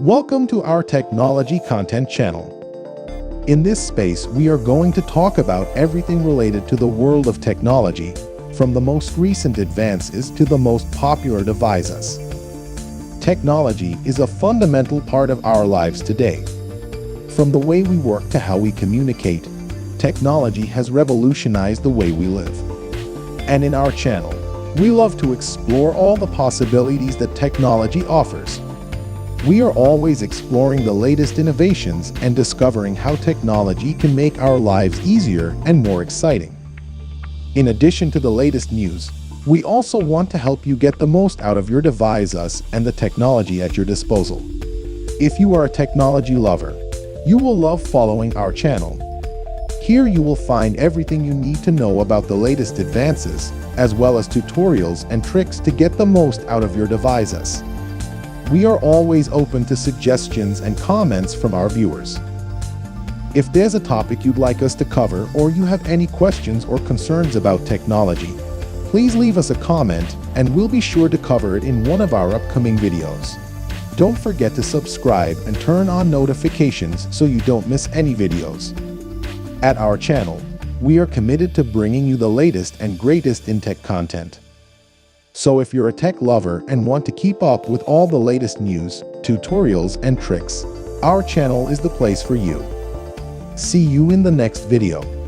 Welcome to our technology content channel. In this space, we are going to talk about everything related to the world of technology, from the most recent advances to the most popular devices. Technology is a fundamental part of our lives today. From the way we work to how we communicate, technology has revolutionized the way we live. And in our channel, we love to explore all the possibilities that technology offers. We are always exploring the latest innovations and discovering how technology can make our lives easier and more exciting. In addition to the latest news, we also want to help you get the most out of your devices and the technology at your disposal. If you are a technology lover, you will love following our channel. Here you will find everything you need to know about the latest advances, as well as tutorials and tricks to get the most out of your devices. We are always open to suggestions and comments from our viewers. If there's a topic you'd like us to cover or you have any questions or concerns about technology, please leave us a comment and we'll be sure to cover it in one of our upcoming videos. Don't forget to subscribe and turn on notifications so you don't miss any videos. At our channel, we are committed to bringing you the latest and greatest in tech content. So if you're a tech lover and want to keep up with all the latest news, tutorials, and tricks, our channel is the place for you. See you in the next video.